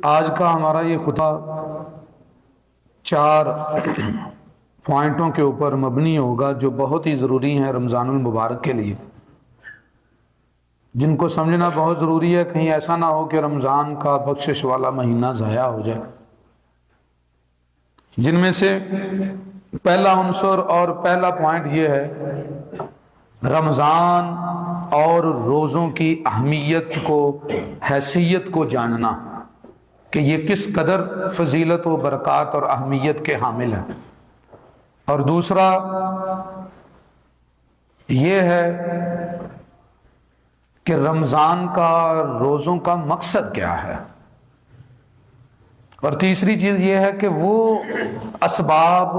آج کا ہمارا یہ خطبہ 4 پوائنٹوں کے اوپر مبنی ہوگا جو بہت ہی ضروری ہیں رمضان المبارک کے لیے، جن کو سمجھنا بہت ضروری ہے، کہیں ایسا نہ ہو کہ رمضان کا بخشش والا مہینہ ضائع ہو جائے۔ جن میں سے پہلا عنصر اور پہلا پوائنٹ یہ ہے رمضان اور روزوں کی اہمیت کو، حیثیت کو جاننا کہ یہ کس قدر فضیلت و برکات اور اہمیت کے حامل ہیں۔ اور دوسرا یہ ہے کہ رمضان کا، روزوں کا مقصد کیا ہے۔ اور تیسری چیز یہ ہے کہ وہ اسباب،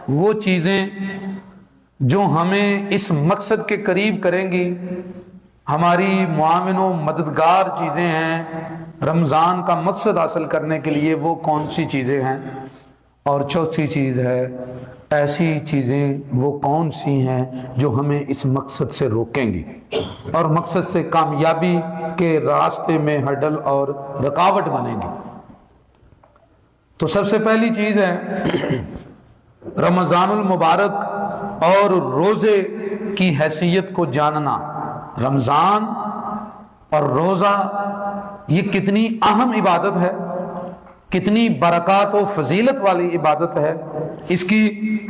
وہ چیزیں جو ہمیں اس مقصد کے قریب کریں گی، ہماری معاون و مددگار چیزیں ہیں رمضان کا مقصد حاصل کرنے کے لیے، وہ کون سی چیزیں ہیں۔ اور چوتھی چیز ہے ایسی چیزیں وہ کون سی ہیں جو ہمیں اس مقصد سے روکیں گی اور مقصد سے کامیابی کے راستے میں ہرڈل اور رکاوٹ بنیں گی۔ تو سب سے پہلی چیز ہے رمضان المبارک اور روزے کی حیثیت کو جاننا۔ رمضان اور روزہ یہ کتنی اہم عبادت ہے، کتنی برکات و فضیلت والی عبادت ہے، اس کی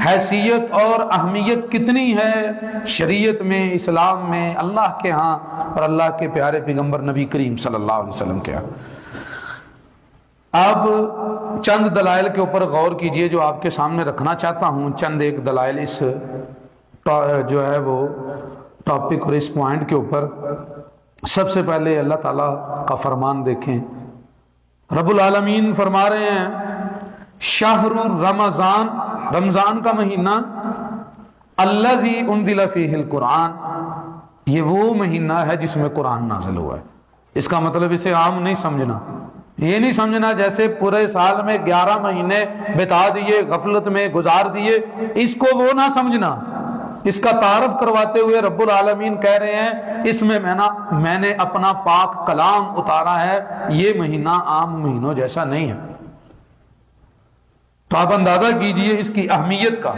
حیثیت اور اہمیت کتنی ہے شریعت میں، اسلام میں، اللہ کے ہاں اور اللہ کے پیارے پیغمبر نبی کریم صلی اللہ علیہ وسلم کے ہاں۔ اب چند دلائل کے اوپر غور کیجئے جو آپ کے سامنے رکھنا چاہتا ہوں۔ چند ایک دلائل اس جو ہے وہ ٹاپک اور اس پوائنٹ کے اوپر۔ سب سے پہلے اللہ تعالیٰ کا فرمان دیکھیں، رب العالمین فرما رہے ہیں شہر رمضان، رمضان کا مہینہ، الذی انزل فیہ القرآن، یہ وہ مہینہ ہے جس میں قرآن نازل ہوا ہے۔ اس کا مطلب اسے عام نہیں سمجھنا، یہ نہیں سمجھنا جیسے پورے سال میں 11 مہینے بتا دیے، غفلت میں گزار دیے، اس کو وہ نہ سمجھنا۔ اس کا تعارف کرواتے ہوئے رب العالمین کہہ رہے ہیں اس میں میں نے اپنا پاک کلام اتارا ہے، یہ مہینہ عام مہینوں جیسا نہیں ہے۔ تو آپ اندازہ کیجئے اس کی اہمیت کا۔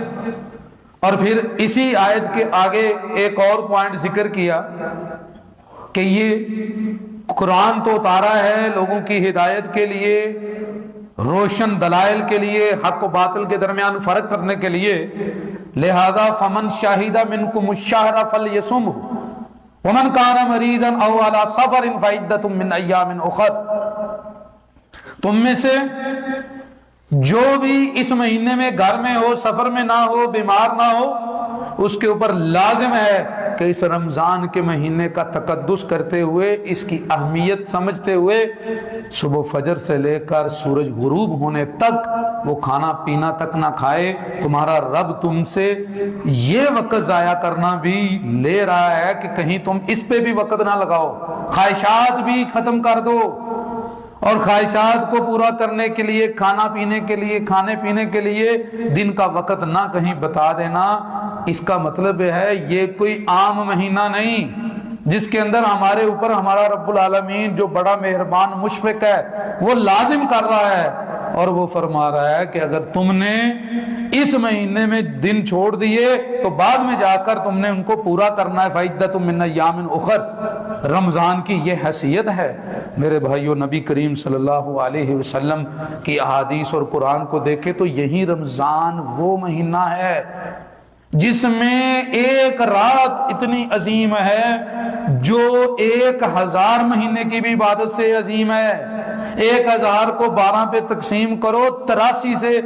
اور پھر اسی آیت کے آگے ایک اور پوائنٹ ذکر کیا کہ یہ قرآن تو اتارا ہے لوگوں کی ہدایت کے لیے، روشن دلائل کے لیے، حق و باطل کے درمیان فرق کرنے کے لیے، لہذا فمن شاہد منکم الشہر فلیصمہ ومن کان مریضا او علی سفر فعدۃ من ایام اخر۔ تم میں سے جو بھی اس مہینے میں گھر میں ہو، سفر میں نہ ہو، بیمار نہ ہو، اس کے اوپر لازم ہے کہ اس رمضان کے مہینے کا تقدس کرتے ہوئے، اس کی اہمیت سمجھتے ہوئے، صبح فجر سے لے کر سورج غروب ہونے تک وہ کھانا پینا تک نہ کھائے۔ تمہارا رب تم سے یہ وقت ضائع کرنا بھی لے رہا ہے کہ کہیں تم اس پہ بھی وقت نہ لگاؤ، خواہشات بھی ختم کر دو، اور خواہشات کو پورا کرنے کے لیے، کھانا پینے کے لیے، کھانے پینے کے لیے دن کا وقت نہ کہیں بتا دینا۔ اس کا مطلب ہے یہ کوئی عام مہینہ نہیں جس کے اندر ہمارے اوپر ہمارا رب العالمین جو بڑا مہربان مشفق ہے وہ لازم کر رہا ہے، اور وہ فرما رہا ہے کہ اگر تم نے اس مہینے میں دن چھوڑ دیے تو بعد میں جا کر تم نے ان کو پورا کرنا ہے۔ فعدۃ من ایام اخر، رمضان کی یہ حیثیت ہے میرے بھائیو۔ نبی کریم صلی اللہ علیہ وسلم کی احادیث اور قرآن کو دیکھے تو یہی رمضان وہ مہینہ ہے جس میں ایک رات اتنی عظیم ہے جو 1000 مہینے کی بھی عبادت سے عظیم ہے۔ 1000 کو 12 پہ تقسیم کرو، 83 سے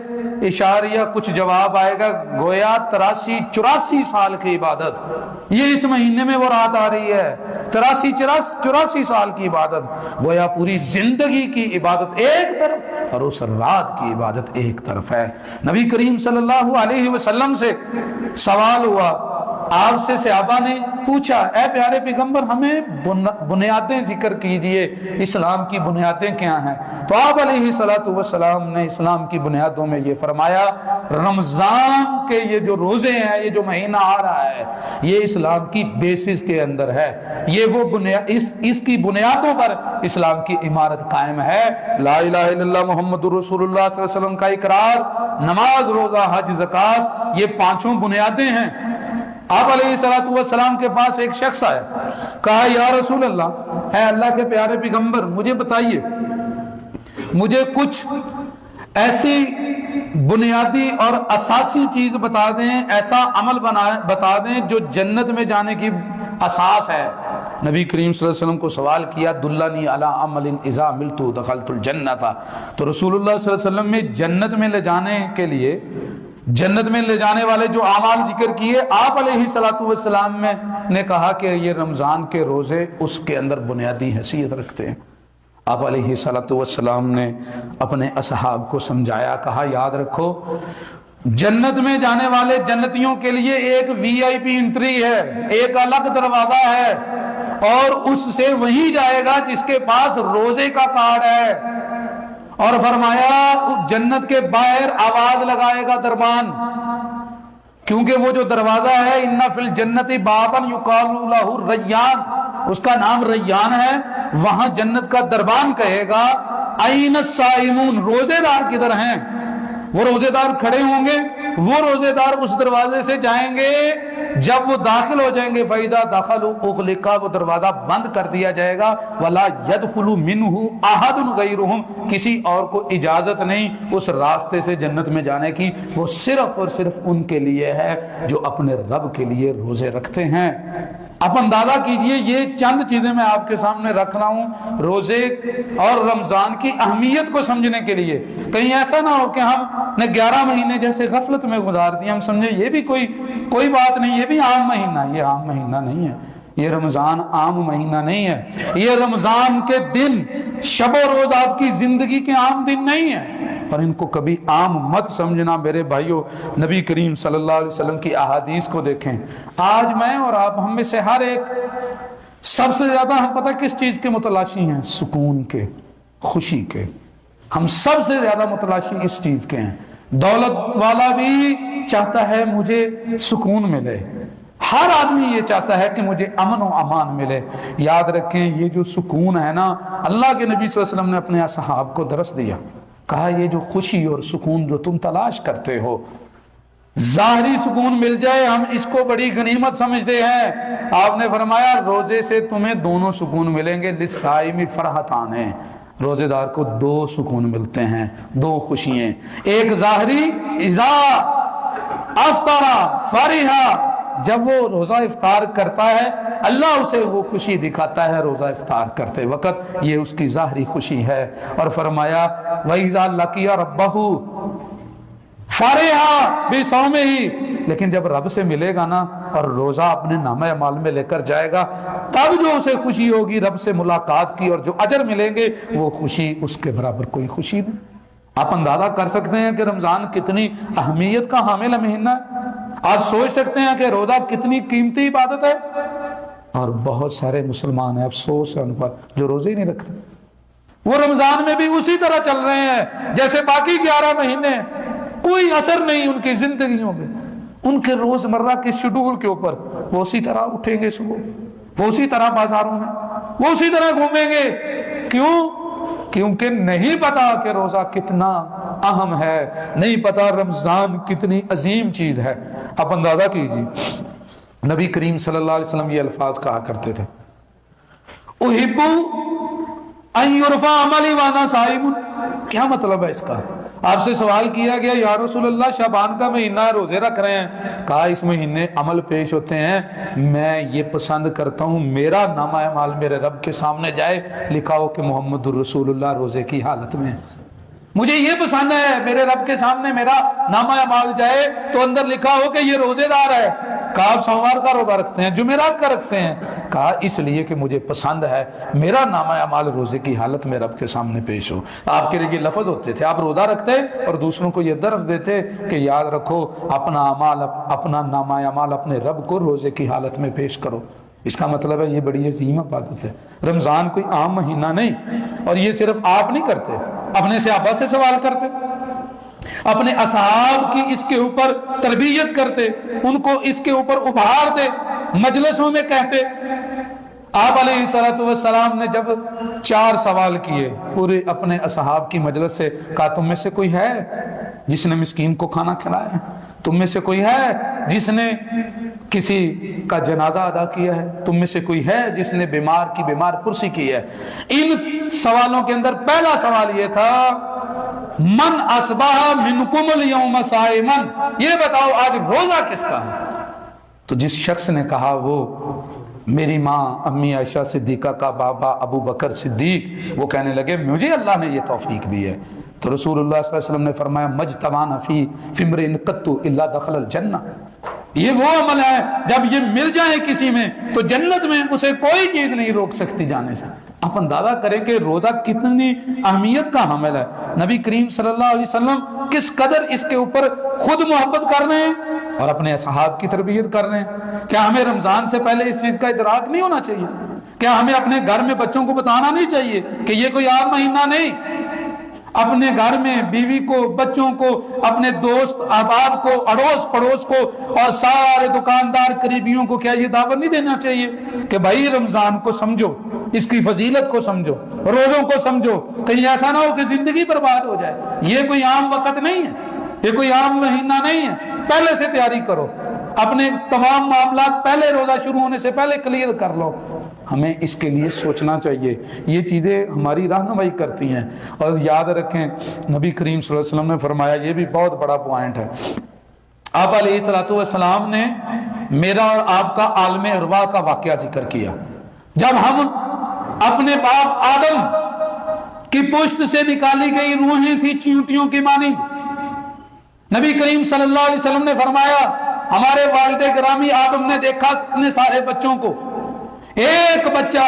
اشاریہ کچھ جواب آئے گا، گویا 84 سال کی عبادت یہ اس مہینے میں وہ رات آ رہی ہے۔ 84 سال کی عبادت، گویا پوری زندگی کی عبادت ایک طرف اور اس رات کی عبادت ایک طرف ہے۔ نبی کریم صلی اللہ علیہ وسلم سے سوال ہوا آپ سے صحابہ نے پوچھا اے پیارے پیغمبر ہمیں بنیادیں ذکر کیجئے، اسلام کی بنیادیں کیا ہیں؟ تو آپ علیہ الصلوۃ والسلام نے اسلام کی بنیادوں میں یہ فرمایا رمضان کے یہ جو روزے ہیں، یہ جو مہینہ آ رہا ہے، یہ اسلام کی بیسس کے اندر ہے، یہ وہ بنیاد اس کی بنیادوں پر اسلام کی عمارت قائم ہے۔ لا الہ الا اللہ محمد رسول اللہ صلی اللہ علیہ وسلم کا اقرار، نماز، روزہ، حج، زکوٰۃ، یہ پانچوں بنیادیں ہیں۔ آپ علیہ الصلوۃ والسلام کے پاس ایک شخص آیا، کہا یا رسول اللہ، اے اللہ کے پیارے پیغمبر مجھے بتائیے، مجھے کچھ ایسی بنیادی اور اساسی چیز بتا دیں، ایسا عمل بتا دیں جو جنت میں جانے کی اساس ہے۔ نبی کریم صلی اللہ علیہ وسلم کو سوال کیا دلنی علی عمل اذا عملت دخلت الجنۃ، تو رسول اللہ صلی اللہ علیہ وسلم میں جنت میں لے جانے کے لیے، جنت میں لے جانے والے جو اعمال ذکر کیے، آپ علیہ الصلوۃ والسلام نے کہا کہ یہ رمضان کے روزے اس کے اندر بنیادی حیثیت رکھتے ہیں۔ آپ علیہ الصلوۃ والسلام نے اپنے اصحاب کو سمجھایا، کہا یاد رکھو جنت میں جانے والے جنتیوں کے لیے ایک وی آئی پی انٹری ہے، ایک الگ دروازہ ہے، اور اس سے وہی جائے گا جس کے پاس روزے کا کارڈ ہے۔ اور فرمایا جنت کے باہر آواز لگائے گا دربان، کیونکہ وہ جو دروازہ ہے ان فی الجنت بابا یقال لہ ریان، اس کا نام ریان ہے، وہاں جنت کا دربان کہے گا این الصائمون، روزے دار کدھر ہیں؟ وہ روزے دار کھڑے ہوں گے، وہ روزے دار اس دروازے سے جائیں گے، جب وہ داخل ہو جائیں گے فَإِذَا دَخَلُوا أُغْلِقَ، وہ دروازہ بند کر دیا جائے گا، وَلَا يَدْخُلُ مِنْهُ أَحَدٌ غَيْرُهُمْ، کسی اور کو اجازت نہیں اس راستے سے جنت میں جانے کی، وہ صرف اور صرف ان کے لیے ہے جو اپنے رب کے لیے روزے رکھتے ہیں۔ اب اندازہ کیجئے، یہ چند چیزیں میں آپ کے سامنے رکھ رہا ہوں روزے اور رمضان کی اہمیت کو سمجھنے کے لیے۔ کہیں ایسا نہ ہو کہ ہم نے 11 مہینے جیسے غفلت میں گزار دیے، ہم سمجھے یہ بھی کوئی بات نہیں، یہ بھی عام مہینہ، یہ عام مہینہ نہیں ہے، یہ رمضان عام مہینہ نہیں ہے، یہ رمضان کے دن شب و روز آپ کی زندگی کے عام دن نہیں ہیں، اور ان کو کبھی عام مت سمجھنا میرے بھائیوں۔ نبی کریم صلی اللہ علیہ وسلم کی احادیث کو دیکھیں، آج میں اور آپ، ہم میں سے ہر ایک سب سے زیادہ ہم پتہ کس چیز کے متلاشی ہیں؟ سکون کے، خوشی کے، ہم سب سے زیادہ متلاشی اس چیز کے ہیں۔ دولت والا بھی چاہتا ہے مجھے سکون ملے، ہر آدمی یہ چاہتا ہے کہ مجھے امن و امان ملے۔ یاد رکھیں یہ جو سکون ہے نا، اللہ کے نبی صلی اللہ علیہ وسلم نے اپنے اصحاب کو درس دیا، کہا یہ جو خوشی اور سکون جو تم تلاش کرتے ہو، ظاہری سکون مل جائے ہم اس کو بڑی غنیمت سمجھتے ہیں۔ آپ نے فرمایا روزے سے تمہیں دونوں سکون ملیں گے، للصائم فرحتان ہیں، روزے دار کو دو سکون ملتے ہیں، دو خوشیاں، ایک ظاہری اذا افطر فرحا، جب وہ روزہ افطار کرتا ہے اللہ اسے وہ خوشی دکھاتا ہے روزہ افطار کرتے وقت، یہ اس کی ظاہری خوشی ہے۔ اور فرمایا وَإِذَا لَقِيَ رَبَّهُ فَرِحَ بِصَوْمِهِ، لیکن جب رب سے ملے گا نا اور روزہ اپنے نامہ اعمال میں لے کر جائے گا، تب جو اسے خوشی ہوگی رب سے ملاقات کی اور جو اجر ملیں گے، وہ خوشی اس کے برابر کوئی خوشی نہیں۔ آپ اندازہ کر سکتے ہیں کہ رمضان کتنی اہمیت کا حامل مہینہ ہے، آپ سوچ سکتے ہیں کہ روزہ کتنی قیمتی عبادت ہے، اور بہت سارے مسلمان ہیں، افسوس ہے ان پر، جو روزے ہی نہیں رکھتے، وہ رمضان میں بھی اسی طرح چل رہے ہیں جیسے باقی 11 مہینے، کوئی اثر نہیں ان کی زندگیوں میں، ان کے روزمرہ کے شیڈول کے اوپر، وہ اسی طرح اٹھیں گے صبح، وہ اسی طرح بازاروں میں، وہ اسی طرح گھومیں گے۔ کیوں؟ کیونکہ نہیں پتا کہ روزہ کتنا اہم ہے، نہیں پتا رمضان کتنی عظیم چیز ہے۔ آپ اندازہ کیجیے، نبی کریم صلی اللہ علیہ وسلم یہ الفاظ کہا کرتے تھے، احب ان یرفع عملی وانا صائم، کیا مطلب ہے اس کا؟ آپ سے سوال کیا گیا یا رسول اللہ شعبان کا مہینہ روزے رکھ رہے ہیں، کہا اس مہینے عمل پیش ہوتے ہیں، میں یہ پسند کرتا ہوں میرا نامہ اعمال میرے رب کے سامنے جائے لکھا ہو کہ محمد الرسول اللہ روزے کی حالت میں، مجھے یہ پسند ہے میرے رب کے سامنے میرا نامہ اعمال جائے تو اندر لکھا ہو کہ یہ روزے دار ہے۔ کہا آپ سوموار کا روزہ رکھتے ہیں، جمعرات کا رکھتے ہیں؟ کہا اس لیے کہ مجھے پسند ہے میرا نامہ اعمال روزے کی حالت میں رب کے سامنے پیش ہو۔ آپ کے لیے یہ لفظ ہوتے تھے، آپ روزہ رکھتے اور دوسروں کو یہ درس دیتے کہ یاد رکھو اپنا نامہ اعمال اپنے رب کو روزے کی حالت میں پیش کرو۔ اس کا مطلب ہے یہ بڑی عظیم عبادت ہے۔ رمضان کوئی عام مہینہ نہیں، اور یہ صرف آپ نہیں کرتے، اپنے صحابہ سے سوال کرتے، اپنے اصحاب کی اس کے اوپر تربیت کرتے، ان کو اس کے اوپر ابھارتے، مجلسوں میں کہتے۔ آپ علیہ السلام نے جب 4 سوال کیے پورے اپنے اصحاب کی مجلس سے، کہا تم میں سے کوئی ہے جس نے مسکین کو کھانا کھلایا ہے؟ تم میں سے کوئی ہے جس نے کسی کا جنازہ ادا کیا ہے؟ تم میں سے کوئی ہے جس نے بیمار کی بیمار پرسی کی ہے؟ ان سوالوں کے اندر پہلا سوال یہ تھا، من اصبح منکم اليوم صائما، یہ بتاؤ آج روزہ کس کا ہے؟ تو جس شخص نے کہا وہ میری ماں امی عائشہ صدیقہ کا بابا ابو بکر صدیق، وہ کہنے لگے مجھے اللہ نے یہ توفیق دی ہے۔ تو رسول اللہ صلی اللہ علیہ وسلم نے فرمایا مجتمعنا فی امرئ قط الا دخل الجنہ، یہ وہ عمل ہے جب یہ مل جائے کسی میں تو جنت میں اسے کوئی چیز نہیں روک سکتی جانے سے۔ آپ اندازہ کریں کہ روزہ کتنی اہمیت کا حامل ہے۔ نبی کریم صلی اللہ علیہ وسلم کس قدر اس کے اوپر خود محبت کر رہے ہیں اور اپنے اصحاب کی تربیت کر رہے ہیں۔ کیا ہمیں رمضان سے پہلے اس چیز کا ادراک نہیں ہونا چاہیے؟ کیا ہمیں اپنے گھر میں بچوں کو بتانا نہیں چاہیے کہ یہ کوئی عام مہینہ نہیں؟ اپنے گھر میں بیوی کو، بچوں کو، اپنے دوست احباب کو، اڑوس پڑوس کو اور سارے دکاندار قریبیوں کو کیا یہ دعوت نہیں دینا چاہیے کہ بھائی رمضان کو سمجھو، اس کی فضیلت کو سمجھو، روزوں کو سمجھو، کہیں ایسا نہ ہو کہ زندگی برباد ہو جائے۔ یہ کوئی عام وقت نہیں ہے، یہ کوئی عام مہینہ نہیں ہے۔ پہلے سے تیاری کرو، اپنے تمام معاملات پہلے روزہ شروع ہونے سے پہلے کلیئر کر لو۔ ہمیں اس کے لیے سوچنا چاہیے، یہ چیزیں ہماری رہنمائی کرتی ہیں۔ اور یاد رکھیں نبی کریم صلی اللہ علیہ وسلم نے فرمایا، یہ بھی بہت بڑا پوائنٹ ہے، آپ علیہ السلام نے میرا اور آپ کا عالم ارواح کا واقعہ ذکر کیا۔ جب ہم اپنے باپ آدم کی پشت سے نکالی گئی روحیں تھی چیونٹیوں کی مانند، نبی کریم صلی اللہ علیہ وسلم نے فرمایا ہمارے والد گرامی آدم نے دیکھا اپنے سارے بچوں کو، ایک بچہ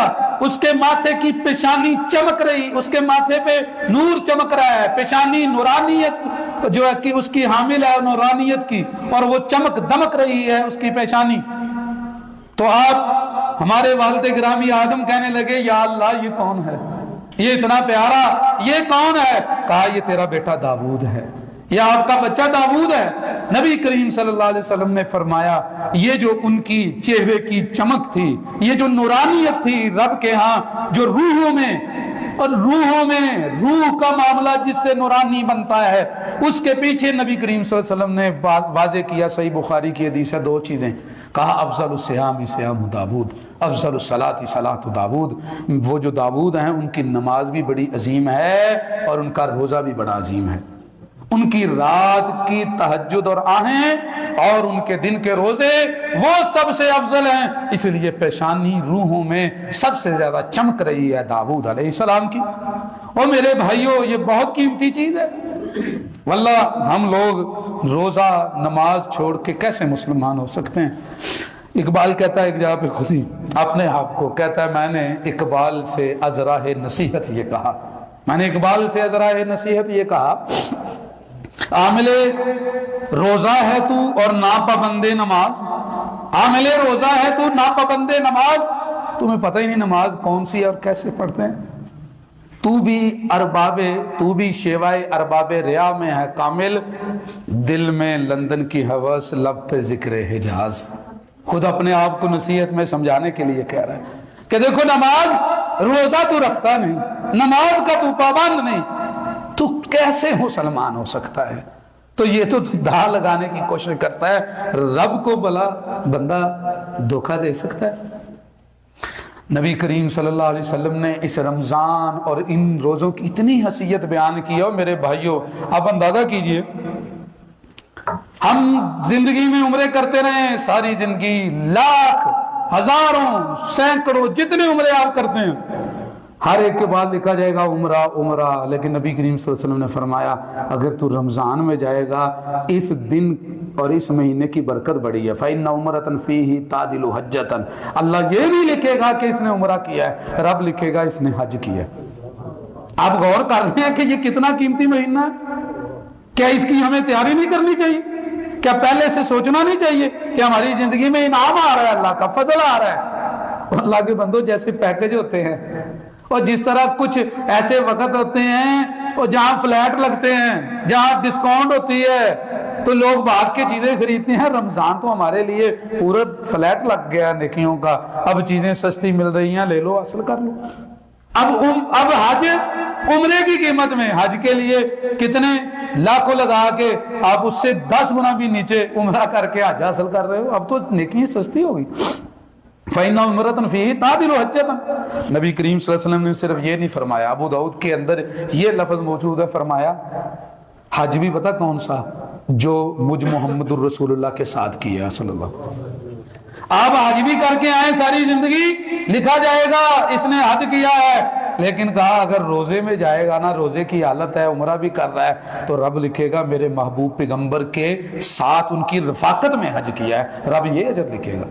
اس کے ماتھے کی پیشانی چمک رہی، اس کے ماتھے پہ نور چمک رہا ہے، پیشانی نورانیت جو ہے کہ اس کی حامل ہے نورانیت کی، اور وہ چمک دمک رہی ہے اس کی پیشانی۔ تو آپ ہمارے والد گرامی آدم کہنے لگے یا اللہ یہ کون ہے، یہ اتنا پیارا، یہ کون ہے؟ کہا یہ تیرا بیٹا داؤد ہے، یہ آپ کا بچہ داؤد ہے۔ نبی کریم صلی اللہ علیہ وسلم نے فرمایا یہ جو ان کی چہرے کی چمک تھی، یہ جو نورانیت تھی رب کے ہاں، جو روحوں میں، اور روحوں میں روح کا معاملہ جس سے نورانی بنتا ہے، اس کے پیچھے نبی کریم صلی اللہ علیہ وسلم نے واضح کیا، صحیح بخاری کی حدیث ہے، 2 چیزیں کہا، افضل الصیام صیام داؤد، افضل الصلاۃ صلاۃ داؤد، وہ جو داؤد ہیں ان کی نماز بھی بڑی عظیم ہے اور ان کا روزہ بھی بڑا عظیم ہے، ان کی رات کی تہجد اور آہیں اور ان کے دن کے روزے وہ سب سے افضل ہیں، اس لیے پیشانی روحوں میں سب سے زیادہ چمک رہی ہے داؤد علیہ السلام کی۔ اور میرے بھائیوں یہ بہت قیمتی چیز ہے، واللہ ہم لوگ روزہ نماز چھوڑ کے کیسے مسلمان ہو سکتے ہیں؟ اقبال کہتا ہے ایک جگہ پہ خود ہی اپنے آپ کو کہتا ہے، میں نے اقبال سے ازراہ نصیحت یہ کہا، میں نے اقبال سے ازراہ نصیحت یہ کہا، عامل روزہ ہے تو اور ناپابند نماز، عامل روزہ ہے تو ناپابند نماز، تمہیں پتہ ہی نہیں نماز کون سی اور کیسے پڑھتے ہیں، تو بھی شیوائے ارباب ریا میں ہے کامل، دل میں لندن کی ہوس لب پہ ذکر حجاز۔ خود اپنے آپ کو نصیحت میں سمجھانے کے لیے کہہ رہا ہے کہ دیکھو نماز، روزہ تو رکھتا نہیں، نماز کا تو پابند نہیں، تو کیسے مسلمان ہو سکتا ہے؟ تو یہ تو دھا لگانے کی کوشش کرتا ہے، رب کو بلا بندہ دھوکہ دے سکتا ہے؟ نبی کریم صلی اللہ علیہ وسلم نے اس رمضان اور ان روزوں کی اتنی حیثیت بیان کی ہے۔ میرے بھائیوں آپ اندازہ کیجئے، ہم زندگی میں عمرے کرتے رہے ساری زندگی، لاکھ، ہزاروں، سینکڑوں، جتنے عمرے آپ کرتے ہیں، ہر ایک کے بعد لکھا جائے گا عمرہ عمرہ، لیکن نبی کریم صلی اللہ علیہ وسلم نے فرمایا اگر تو رمضان میں جائے گا، اس دن اور اس مہینے کی برکت بڑی ہے، فَإِنَّ عُمْرَةً فِيهِ تَعْدِلُ حَجَّةً، اللہ یہ نہیں لکھے گا کہ اس نے عمرہ کیا ہے، رب لکھے گا اس نے حج کیا ہے۔ آپ غور کر رہے ہیں کہ یہ کتنا قیمتی مہینہ ہے؟ کیا اس کی ہمیں تیاری نہیں کرنی چاہیے؟ کیا پہلے سے سوچنا نہیں چاہیے کہ ہماری زندگی میں انعام آ رہا ہے، اللہ کا فضل آ رہا ہے؟ اللہ کے بندوں جیسے پیکج ہوتے ہیں اور جس طرح کچھ ایسے وقت ہوتے ہیں اور جہاں فلیٹ لگتے ہیں، جہاں ڈسکاؤنٹ ہوتی ہے تو لوگ بھاگ کے چیزیں خریدتے ہیں، رمضان تو ہمارے لیے پورا فلیٹ لگ گیا نیکیوں کا، اب چیزیں سستی مل رہی ہیں، لے لو حاصل کر لو۔ اب حج عمرے کی قیمت میں، حج کے لیے کتنے لاکھوں لگا کے آپ اس سے 10 گنا بھی نیچے عمرہ کر کے حج حاصل کر رہے ہو، اب تو نیکی سستی ہو گئی۔ فَإِنَّ عُمْرَةً فِيهِ تَعْدِلُ حَجَّةً، نبی کریم صلی اللہ علیہ وسلم نے صرف یہ نہیں فرمایا، ابو داؤد کے اندر یہ لفظ موجود ہے، فرمایا حج بھی پتہ کون سا؟ جو مجھ محمد الرسول اللہ کے ساتھ کیا صلی اللہ علیہ وسلم۔ آپ حج بھی کر کے آئیں، ساری زندگی لکھا جائے گا اس نے حج کیا ہے، لیکن کہا اگر روزے میں جائے گا نا، روزے کی حالت ہے، عمرہ بھی کر رہا ہے، تو رب لکھے گا میرے محبوب پیغمبر کے ساتھ ان کی رفاقت میں حج کیا ہے، رب یہ اجر لکھے گا۔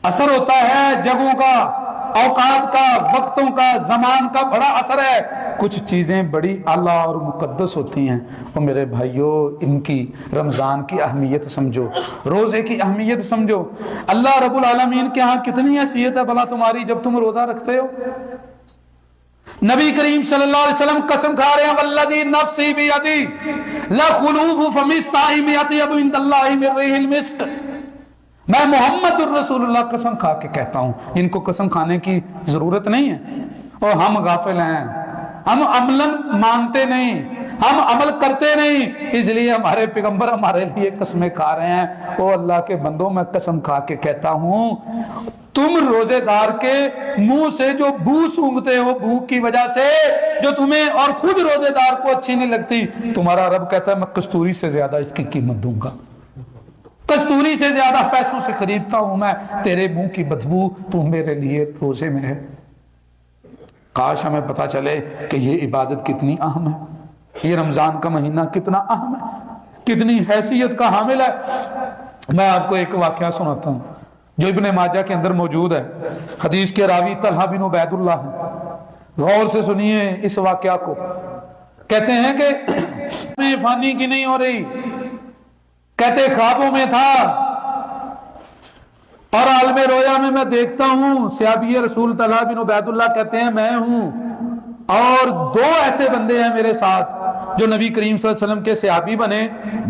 اثر ہوتا ہے جگہوں کا، اوقات کا، وقتوں کا، زمان کا بڑا اثر ہے۔ کچھ چیزیں بڑی اعلیٰ اور مقدس ہوتی ہیں، اور میرے بھائیوں ان کی رمضان کی اہمیت سمجھو، روزے کی اہمیت سمجھو۔ اللہ رب العالمین کے ہاں کتنی حیثیت ہے بھلا تمہاری جب تم روزہ رکھتے ہو۔ نبی کریم صلی اللہ علیہ وسلم قسم کھا رہے ہیں والذی نفسی بیدی لخلوف فم الصائم اطیب عند اللہ من ریح المسک، میں محمد الرسول اللہ قسم کھا کے کہتا ہوں، جن کو قسم کھانے کی ضرورت نہیں ہے، اور ہم غافل ہیں، ہم عملاً مانتے نہیں، ہم عمل کرتے نہیں، اس لیے ہمارے پیغمبر ہمارے لیے قسمیں کھا رہے ہیں۔ او اللہ کے بندوں، میں قسم کھا کے کہتا ہوں تم روزے دار کے منہ سے جو بو سونگھتے ہو، بھوک کی وجہ سے جو تمہیں اور خود روزے دار کو اچھی نہیں لگتی، تمہارا رب کہتا ہے میں کستوری سے زیادہ اس کی قیمت دوں گا، کستوری سے زیادہ پیسوں سے خریدتا ہوں میں تیرے منہ کی بدبو، تو میرے لیے روزے میں ہے۔ کاش ہمیں پتا چلے کہ یہ عبادت کتنی اہم ہے، یہ رمضان کا مہینہ کتنا اہم ہے، کتنی حیثیت کا حامل ہے۔ میں آپ کو ایک واقعہ سناتا ہوں جو ابن ماجہ کے اندر موجود ہے، حدیث کے راوی طلحہ بن عبید اللہ ہیں، غور سے سنیے اس واقعہ کو۔ کہتے ہیں کہ میں فانی کی نہیں ہو رہی، کہتے خوابوں میں تھا اور عالم رویا میں میں دیکھتا ہوں صحابی رسول طلحہ بن عبید اللہ کہتے ہیں میں ہوں اور دو ایسے بندے ہیں میرے ساتھ جو نبی کریم صلی اللہ علیہ وسلم کے صحابی بنے،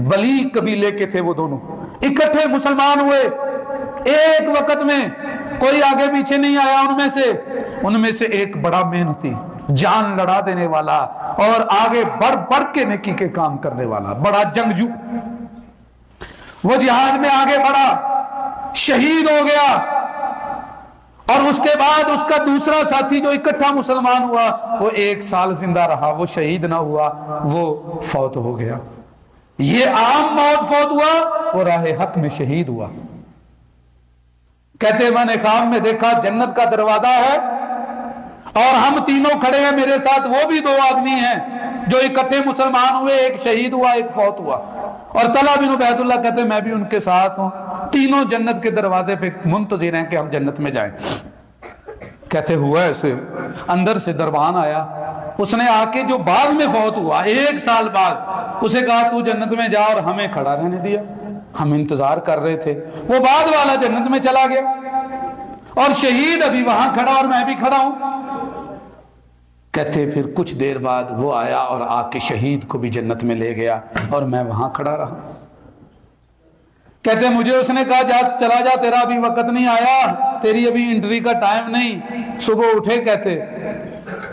بلی قبیلے کے تھے، وہ دونوں اکٹھے مسلمان ہوئے ایک وقت میں، کوئی آگے پیچھے نہیں آیا ان میں سے ایک بڑا محنتی، جان لڑا دینے والا اور آگے بڑھ بڑھ کے نیکی کے کام کرنے والا، بڑا جنگجو، وہ جہاد میں آگے بڑھا، شہید ہو گیا، اور اس کے بعد اس کا دوسرا ساتھی جو اکٹھا مسلمان ہوا وہ 1 سال زندہ رہا، وہ شہید نہ ہوا، وہ فوت ہو گیا۔ یہ عام موت فوت ہوا، وہ راہ حق میں شہید ہوا۔ کہتے میں نے خواب میں دیکھا جنت کا دروازہ ہے اور ہم تینوں کھڑے ہیں، میرے ساتھ وہ بھی 2 آدمی ہیں جو اکٹھے مسلمان ہوئے، ایک شہید ہوا ایک فوت ہوا، اور طلحہ بن عبید اللہ کہتے میں بھی ان کے ساتھ ہوں، تینوں جنت کے دروازے پہ منتظر ہیں کہ ہم جنت میں جائیں۔ کہتے ہوا ایسے، اندر سے دربان آیا، اس نے آ کے جو بعد میں فوت ہوا 1 سال بعد، اسے کہا تو جنت میں جا، اور ہمیں کھڑا رہنے دیا، ہم انتظار کر رہے تھے۔ وہ بعد والا جنت میں چلا گیا اور شہید ابھی وہاں کھڑا اور میں بھی کھڑا ہوں۔ کہتے پھر کچھ دیر بعد وہ آیا اور آ کے شہید کو بھی جنت میں لے گیا اور میں وہاں کھڑا رہا۔ کہتے مجھے اس نے کہا جا چلا جا، تیرا ابھی وقت نہیں آیا، تیری ابھی انٹری کا ٹائم نہیں، صبح اٹھے۔ کہتے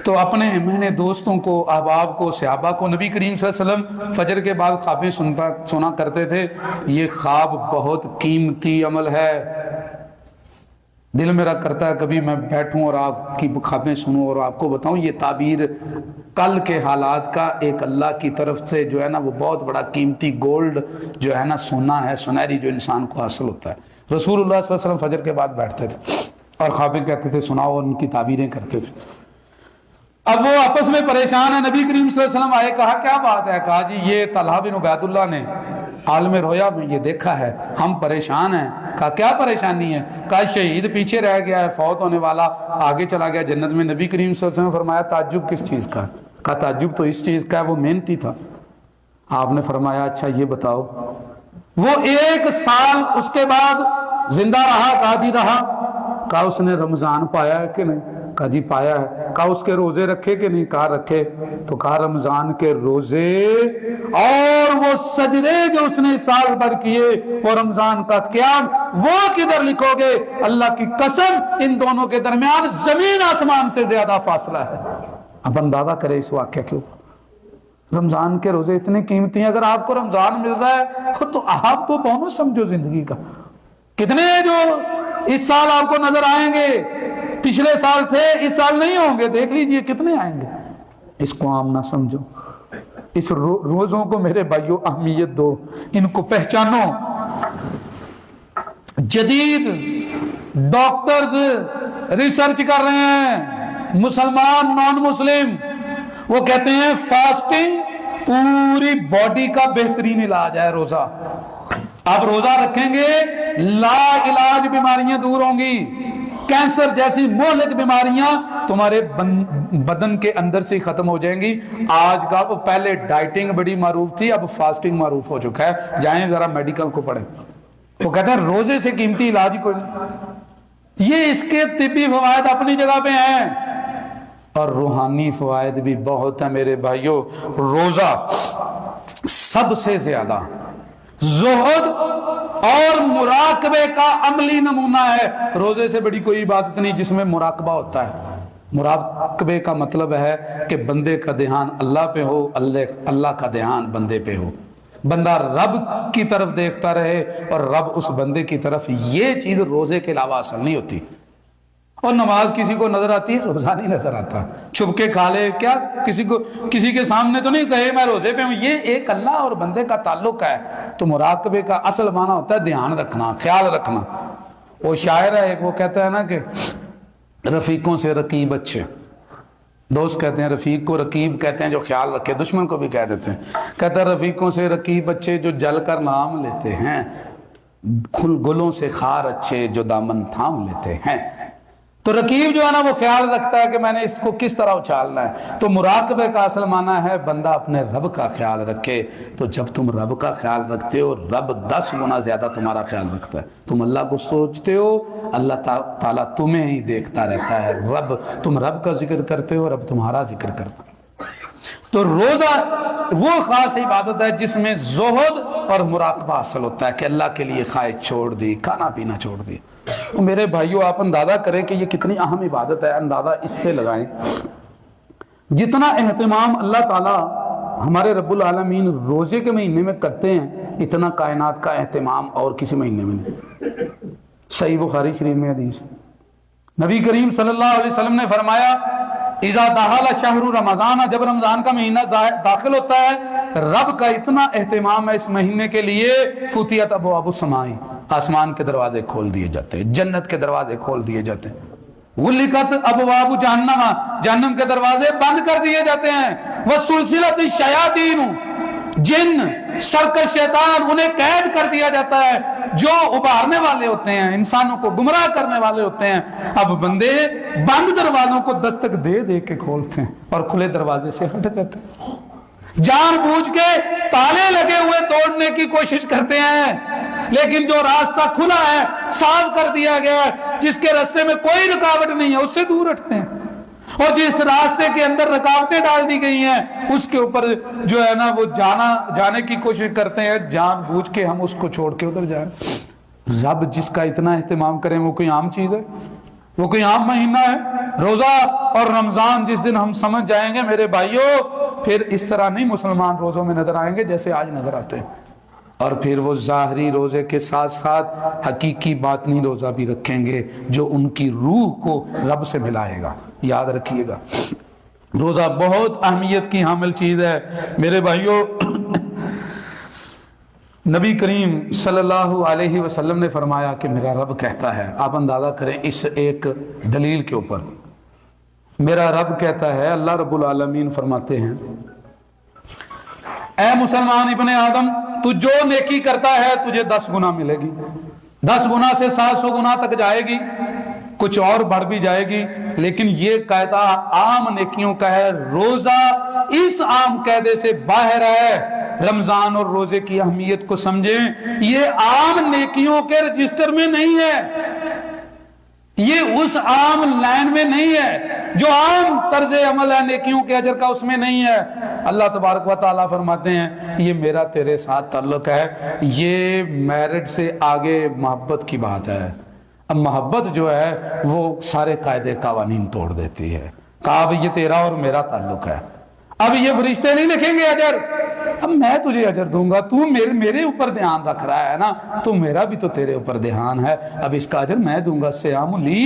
تو میں نے دوستوں کو، احباب کو، صحابہ کو، نبی کریم صلی اللہ علیہ وسلم فجر کے بعد خوابیں سنا کرتے تھے، یہ خواب بہت قیمتی عمل ہے، دل میرا کرتا ہے کبھی میں بیٹھوں اور آپ کی خوابیں سنوں اور آپ کو بتاؤں یہ تعبیر کل کے حالات کا ایک اللہ کی طرف سے جو ہے نا وہ بہت بڑا قیمتی گولڈ جو ہے نا سونا ہے، سنہری جو انسان کو حاصل ہوتا ہے۔ رسول اللہ صلی اللہ علیہ وسلم فجر کے بعد بیٹھتے تھے اور خوابیں کہتے تھے سناؤ، اور ان کی تعبیریں کرتے تھے۔ اب وہ آپس میں پریشان ہے، نبی کریم صلی اللہ علیہ وسلم آئے، کہا کیا بات ہے؟ کہا جی یہ طلحہ بن عبید اللہ نے عالم رویا میں یہ دیکھا ہے، ہم پریشان ہیں۔ کہا کیا پریشانی ہے؟ کہا شہید پیچھے رہ گیا ہے، فوت ہونے والا آگے چلا گیا جنت میں۔ نبی کریم صلی اللہ علیہ وسلم نے فرمایا تعجب کس چیز کا؟ کہا تعجب تو اس چیز کا ہے، وہ محنتی تھا۔ آپ نے فرمایا اچھا یہ بتاؤ، وہ 1 سال اس کے بعد زندہ رہا، قادی رہا؟ کہا اس نے رمضان پایا ہے کہ نہیں؟ کہا جی پایا ہے۔ کہا اس کے روزے رکھے کہ نہیں؟ کہا رکھے۔ تو کہا رمضان کے روزے اور وہ سجدے جو اس نے سال بھر کیے، وہ رمضان کا قیام، وہ کدھر لکھو گے؟ اللہ کی قسم ان دونوں کے درمیان زمین آسمان سے زیادہ فاصلہ ہے۔ اب اندازہ کرے اس واقعہ کے اوپر۔ رمضان کے روزے اتنے قیمتی ہیں، اگر آپ کو رمضان مل رہا ہے تو آپ تو بونس سمجھو زندگی کا۔ کتنے جو اس سال آپ کو نظر آئیں گے، پچھلے سال تھے اس سال نہیں ہوں گے، دیکھ لیجئے کتنے آئیں گے۔ اس کو عام نہ سمجھو، اس روزوں کو میرے بھائیوں اہمیت دو، ان کو پہچانو۔ جدید ڈاکٹرز ریسرچ کر رہے ہیں، مسلمان نان مسلم، وہ کہتے ہیں فاسٹنگ پوری باڈی کا بہترین علاج ہے روزہ۔ آپ روزہ رکھیں گے لا علاج بیماریاں دور ہوں گی، کینسر جیسی مہلک بیماریاں تمہارے بدن کے اندر سے ختم ہو جائیں گی۔ آج کا پہلے ڈائٹنگ بڑی معروف تھی، اب فاسٹنگ معروف ہو چکا ہے، جائیں ذرا میڈیکل کو پڑھیں۔ وہ کہتے ہیں روزے سے قیمتی علاج کوئی نہیں۔ یہ اس کے طبی فوائد اپنی جگہ پہ ہیں اور روحانی فوائد بھی بہت ہیں میرے بھائیوں۔ روزہ سب سے زیادہ زہد اور مراقبے کا عملی نمونہ ہے۔ روزے سے بڑی کوئی عبادت نہیں جس میں مراقبہ ہوتا ہے۔ مراقبے کا مطلب ہے کہ بندے کا دھیان اللہ پہ ہو، اللہ کا دھیان بندے پہ ہو، بندہ رب کی طرف دیکھتا رہے اور رب اس بندے کی طرف۔ یہ چیز روزے کے علاوہ اصل نہیں ہوتی۔ اور نماز کسی کو نظر آتی ہے، روزہ نہیں نظر آتا، چھپ کے کھا لے کیا، کسی کے سامنے تو نہیں کہے میں روزے پہ ہوں۔ یہ ایک اللہ اور بندے کا تعلق ہے۔ تو مراقبے کا اصل معنی ہوتا ہے دھیان رکھنا، خیال رکھنا۔ وہ شاعر ہے ایک، وہ کہتا ہے نا کہ رفیقوں سے رقیب اچھے، دوست کہتے ہیں رفیق کو، رقیب کہتے ہیں جو خیال رکھے، دشمن کو بھی کہہ دیتے ہیں۔ کہتا ہے رفیقوں سے رقیب اچھے جو جل کر نام لیتے ہیں، گلوں سے خار اچھے جو دامن تھام لیتے ہیں۔ تو رقیب جو ہے نا وہ خیال رکھتا ہے کہ میں نے اس کو کس طرح اچھالنا ہے۔ تو مراقبے کا اصل معنی ہے بندہ اپنے رب کا خیال رکھے۔ تو جب تم رب کا خیال رکھتے ہو، رب 10 گنا زیادہ تمہارا خیال رکھتا ہے۔ تم اللہ کو سوچتے ہو، اللہ تعالیٰ تمہیں ہی دیکھتا رہتا ہے۔ تم رب کا ذکر کرتے ہو، رب تمہارا ذکر کرتا ہے۔ تو روزہ وہ خاص عبادت ہے جس میں زہد اور مراقبہ حاصل ہوتا ہے کہ اللہ کے لیے خواہش چھوڑ دی، کھانا پینا چھوڑ دی۔ میرے بھائیوں آپ اندازہ کریں کہ یہ کتنی اہم عبادت ہے، اندازہ اس سے لگائیں جتنا اہتمام اللہ تعالیٰ ہمارے رب العالمین روزے کے مہینے میں کرتے ہیں، اتنا کائنات کا اہتمام اور کسی مہینے میں نہیں۔ صحیح بخاری شریف میں حدیث، نبی کریم صلی اللہ علیہ وسلم نے فرمایا اذا دخل شہر رمضان، جب رمضان کا مہینہ داخل ہوتا ہے، رب کا اتنا اہتمام ہے اس مہینے کے لیے، فتحت ابواب السماء، آسمان کے دروازے کھول دیے جاتے ہیں، جنت کے دروازے کھول دیے جاتے ہیں، غلقت ابواب جہنم، جہنم کے دروازے بند کر دیے جاتے ہیں، وسلسلت الشیاطین، جن سرکش شیطان انہیں قید کر دیا جاتا ہے جو ابھارنے والے ہوتے ہیں، انسانوں کو گمراہ کرنے والے ہوتے ہیں۔ اب بندے بند دروازوں کو دستک دے دے کے کھولتے ہیں اور کھلے دروازے سے ہٹ جاتے ہیں، جان بوجھ کے تالے لگے ہوئے توڑنے کی کوشش کرتے ہیں، لیکن جو راستہ کھلا ہے، صاف کر دیا گیا ہے، جس کے راستے میں کوئی رکاوٹ نہیں ہے، اس سے دور ہٹتے ہیں، اور جس راستے کے اندر رکاوٹیں ڈال دی گئی ہیں اس کے اوپر جو ہے نا وہ جانے کی کوشش کرتے ہیں، جان بوجھ کے ہم اس کو چھوڑ کے ادھر جائیں۔ رب جس کا اتنا اہتمام کریں وہ کوئی عام چیز ہے؟ وہ کوئی عام مہینہ ہے؟ روزہ اور رمضان جس دن ہم سمجھ جائیں گے میرے بھائیوں، پھر اس طرح نہیں مسلمان روزوں میں نظر آئیں گے جیسے آج نظر آتے ہیں، اور پھر وہ ظاہری روزے کے ساتھ ساتھ حقیقی باطنی روزہ بھی رکھیں گے جو ان کی روح کو رب سے ملائے گا۔ یاد رکھیے گا روزہ بہت اہمیت کی حامل چیز ہے میرے بھائیوں۔ نبی کریم صلی اللہ علیہ وسلم نے فرمایا کہ میرا رب کہتا ہے، آپ اندازہ کریں اس ایک دلیل کے اوپر، میرا رب کہتا ہے، اللہ رب العالمین فرماتے ہیں، اے مسلمان ابن آدم، تو جو نیکی کرتا ہے تجھے 10 گنا ملے گی، 10 گنا سے 700 گنا تک جائے گی، کچھ اور بڑھ بھی جائے گی، لیکن یہ قاعدہ عام نیکیوں کا ہے۔ روزہ اس عام قاعدے سے باہر ہے۔ رمضان اور روزے کی اہمیت کو سمجھیں، یہ عام نیکیوں کے رجسٹر میں نہیں ہے، یہ اس عام لائن میں نہیں ہے جو عام طرز عمل ہے نیکیوں کے اجر کا، اس میں نہیں ہے۔ اللہ تبارک و تعالیٰ فرماتے ہیں یہ میرا تیرے ساتھ تعلق ہے، یہ میرٹ سے آگے محبت کی بات ہے۔ اب محبت جو ہے وہ سارے قاعدے قوانین توڑ دیتی ہے۔ کہا اب یہ تیرا اور میرا تعلق ہے، اب یہ فرشتے نہیں لکھیں گے اجر، اب میں تجھے اجر دوں گا، تو میرے اوپر دھیان رکھ رہا ہے نا، تو میرا بھی تو تیرے اوپر دھیان ہے، اب اس کا اجر میں دوں گا۔ سیام لی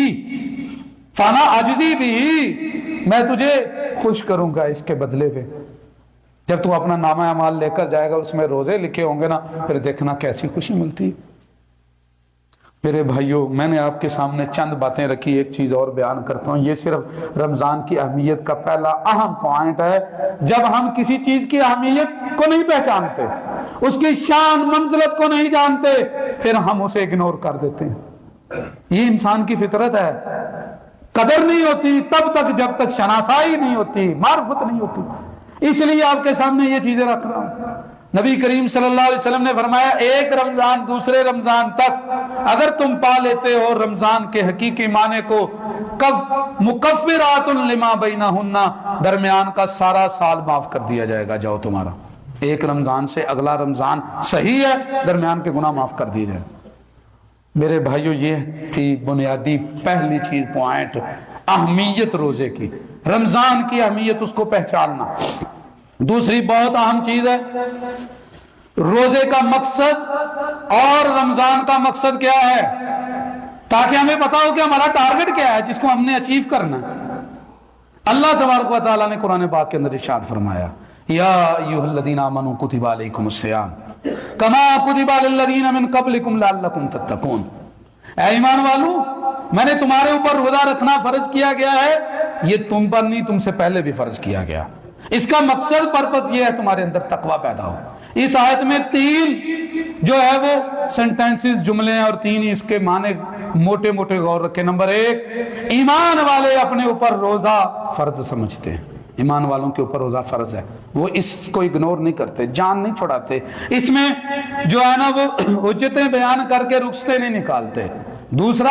فانا عجزی بھی، میں تجھے خوش کروں گا اس کے بدلے پہ۔ جب تو اپنا نامہ اعمال لے کر جائے گا، اس میں روزے لکھے ہوں گے نا، پھر دیکھنا کیسی خوشی ملتی۔ میرے بھائیوں، میں نے آپ کے سامنے چند باتیں رکھی، ایک چیز اور بیان کرتا ہوں۔ یہ صرف رمضان کی اہمیت کا پہلا اہم پوائنٹ ہے۔ جب ہم کسی چیز کی اہمیت کو نہیں پہچانتے، اس کی شان منزلت کو نہیں جانتے، پھر ہم اسے اگنور کر دیتے ہیں۔ یہ انسان کی فطرت ہے۔ قدر نہیں ہوتی تب تک جب تک شناسائی نہیں ہوتی، معرفت نہیں ہوتی۔ اس لیے آپ کے سامنے یہ چیزیں رکھ رہا ہوں۔ نبی کریم صلی اللہ علیہ وسلم نے فرمایا، ایک رمضان دوسرے رمضان تک اگر تم پا لیتے ہو رمضان کے حقیقی معنی کو، مکفرات لما بینہن، درمیان کا سارا سال معاف کر دیا جائے گا۔ جاؤ تمہارا ایک رمضان سے اگلا رمضان صحیح ہے، درمیان کے گناہ معاف کر دیے جائیں۔ میرے بھائیوں، یہ تھی بنیادی پہلی چیز، پوائنٹ، اہمیت روزے کی، رمضان کی اہمیت، اس کو پہچاننا۔ دوسری بہت اہم چیز ہے، روزے کا مقصد اور رمضان کا مقصد کیا ہے، تاکہ ہمیں پتا ہو کہ ہمارا ٹارگٹ کیا ہے جس کو ہم نے اچیو کرنا ہے۔ اللہ تبارک و تعالیٰ نے قرآن پاک کے اندر ارشاد فرمایا، یا ایھا الذین آمنوا کتب علیکم الصیام کما کتب علی الذین من قبلکم لعلکم تتقون۔ اے ایمان والو، میں نے تمہارے اوپر روزہ رکھنا فرض کیا گیا ہے، یہ تم پر نہیں، تم سے پہلے بھی فرض کیا گیا۔ اس کا مقصد، پرپس یہ ہے تمہارے اندر تقوی پیدا ہو۔ اس آیت میں 3 جو ہے وہ سینٹینسز، جملے ہیں، اور 3 اس کے معنی موٹے موٹے غور رکھے۔ نمبر 1، ایمان والے اپنے اوپر روزہ فرض سمجھتے ہیں، ایمان والوں کے اوپر روزہ فرض ہے، وہ اس کو اگنور نہیں کرتے، جان نہیں چھڑاتے، اس میں جو ہے نا وہ حجتیں بیان کر کے رخصتیں نہیں نکالتے۔ دوسرا،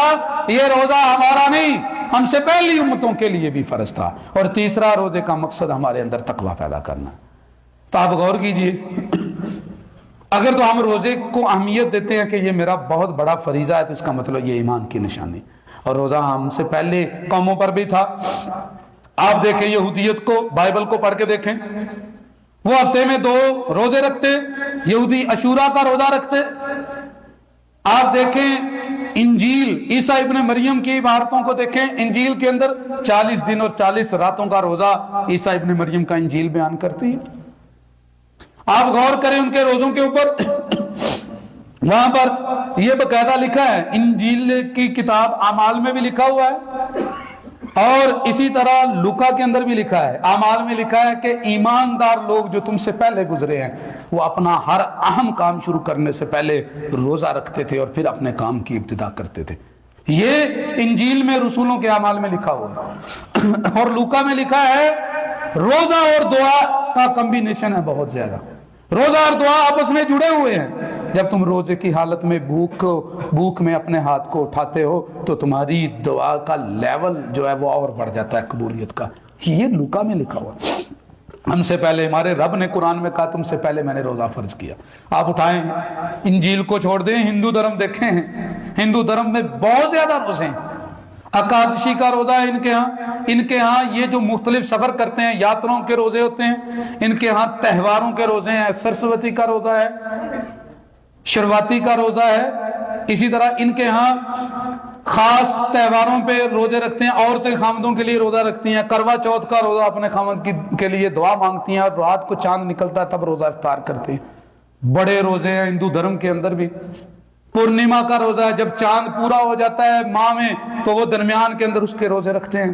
یہ روزہ ہمارا نہیں، ہم سے پہلی امتوں کے لیے بھی فرض تھا۔ اور تیسرا، روزے کا مقصد ہمارے اندر تقوی پیدا کرنا۔ تو آپ غور کیجئے، اگر تو ہم روزے کو اہمیت دیتے ہیں کہ یہ میرا بہت بڑا فریضہ ہے، تو اس کا مطلب یہ ایمان کی نشانی، اور روزہ ہم سے پہلے قوموں پر بھی تھا۔ آپ دیکھیں یہودیت کو، بائبل کو پڑھ کے دیکھیں، وہ ہفتے میں 2 روزے رکھتے، یہودی عاشورہ کا روزہ رکھتے۔ آپ دیکھیں انجیل، عیسیٰ ابن مریم کی عبارتوں کو دیکھیں، انجیل کے اندر 40 دن اور 40 راتوں کا روزہ عیسیٰ ابن مریم کا انجیل بیان کرتی ہے۔ آپ غور کریں ان کے روزوں کے اوپر، وہاں پر یہ باقاعدہ لکھا ہے، انجیل کی کتاب اعمال میں بھی لکھا ہوا ہے، اور اسی طرح لوکا کے اندر بھی لکھا ہے، اعمال میں لکھا ہے کہ ایماندار لوگ جو تم سے پہلے گزرے ہیں، وہ اپنا ہر اہم کام شروع کرنے سے پہلے روزہ رکھتے تھے اور پھر اپنے کام کی ابتدا کرتے تھے۔ یہ انجیل میں، رسولوں کے اعمال میں لکھا ہوا ہے۔ اور لوکا میں لکھا ہے روزہ اور دعا کا کمبینیشن ہے بہت زیادہ، روزہ اور دعا آپس میں جڑے ہوئے ہیں۔ جب تم روزے کی حالت میں بھوک میں اپنے ہاتھ کو اٹھاتے ہو تو تمہاری دعا کا لیول جو ہے وہ اور بڑھ جاتا ہے قبولیت کا۔ یہ لوکا میں لکھا ہوا، ہم سے پہلے ہمارے رب نے قرآن میں کہا تم سے پہلے میں نے روزہ فرض کیا۔ آپ اٹھائیں انجیل کو چھوڑ دیں، ہندو دھرم دیکھیں، ہندو دھرم میں بہت زیادہ روزے ہیں۔ اکادشی کا روزہ ہے ان کے ہاں یہ جو مختلف سفر کرتے ہیں، یاتراؤں کے روزے ہوتے ہیں، ان کے ہاں تہواروں کے روزے ہیں، سرسوتی کا روزہ ہے، شرواتی کا روزہ ہے، اسی طرح ان کے ہاں خاص تہواروں پہ روزے رکھتے ہیں، عورتیں خامدوں کے لیے روزہ رکھتی ہیں، کروا چوتھ کا روزہ اپنے خامد کے لیے دعا مانگتی ہیں، اور رات کو چاند نکلتا ہے تب روزہ افطار کرتے ہیں۔ بڑے روزے ہیں ہندو دھرم کے اندر بھی۔ پورنیما کا روزہ ہے، جب چاند پورا ہو جاتا ہے ماہ میں تو وہ درمیان کے اندر اس کے روزے رکھتے ہیں۔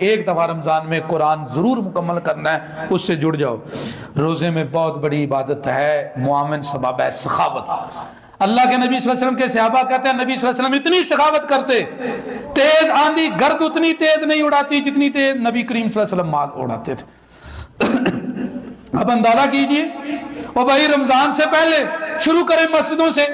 ایک دفعہ رمضان میں قرآن ضرور مکمل کرنا ہے، اس سے جڑ جاؤ۔ روزے میں بہت بڑی عبادت ہے، معاون سبب ہے سخاوت۔ اللہ کے نبی صلی اللہ علیہ وسلم کے صحابہ کہتے ہیں نبی صلی اللہ علیہ وسلم اتنی سخاوت کرتے، تیز آندھی گرد اتنی تیز نہیں اڑاتی جتنی تیز نبی کریم صلی اللہ علیہ وسلم مال اڑاتے تھے۔ اب اندازہ کیجئے، اور بھائی رمضان سے پہلے شروع کریں مسجدوں سے،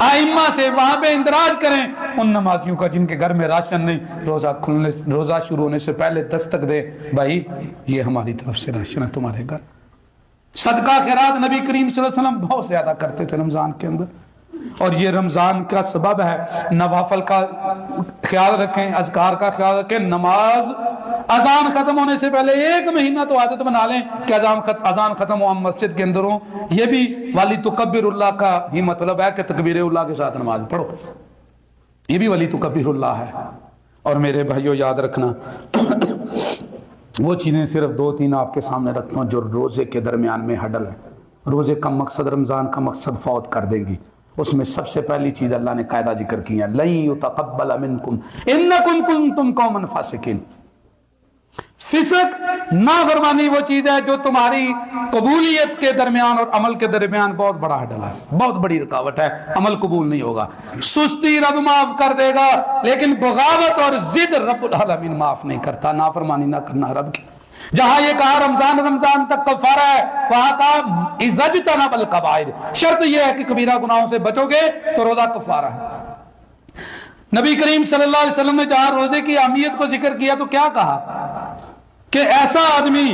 آئمہ سے، وہاں پہ اندراج کریں ان نمازیوں کا جن کے گھر میں راشن نہیں، روزہ شروع ہونے سے پہلے دستک دے، بھائی یہ ہماری طرف سے راشن ہے تمہارے گھر۔ صدقہ خیرات نبی کریم صلی اللہ علیہ وسلم بہت زیادہ کرتے تھے رمضان کے اندر، اور یہ رمضان کا سبب ہے۔ نوافل کا خیال رکھیں، اذکار کا خیال رکھیں، نماز اذان ختم ہونے سے پہلے ایک مہینہ تو عادت بنا لیں کہ اذان ختم ہو ہم مسجد کے اندر ہوں۔ یہ بھی ولی تکبر اللہ کا ہی مطلب ہے کہ تکبیر اللہ کے ساتھ نماز پڑھو، یہ بھی ولی تکبر اللہ ہے۔ اور میرے بھائیو یاد رکھنا، وہ چیزیں صرف 2-3 آپ کے سامنے رکھتا ہوں جو روزے کے درمیان میں ہڈل ہے، روزے کا مقصد، رمضان کا مقصد فوت کر دیں گی۔ اس میں سب سے پہلی چیز اللہ نے قاعدہ ذکر کیا، لن یتقبل منکم انکم کنتم قوما فاسقین۔ فسق نافرمانی وہ چیز ہے جو تمہاری قبولیت کے درمیان اور عمل کے درمیان بہت بڑا ہڈل ہے، بہت بڑی رکاوٹ ہے، عمل قبول نہیں ہوگا۔ سستی رب معاف کر دے گا، لیکن بغاوت اور ضد رب العالمین معاف نہیں کرتا۔ نافرمانی نہ کرنا رب کی۔ جہاں یہ کہا رمضان تک کفارہ ہے، وہاں کہا اذا اجتنب الکبائر، شرط یہ ہے کہ کبیرہ گناہوں سے بچو گے تو روزہ کفارہ ہے۔ نبی کریم صلی اللہ علیہ وسلم نے جہاں روزے کی اہمیت کو ذکر کیا تو کیا کہا کہ ایسا آدمی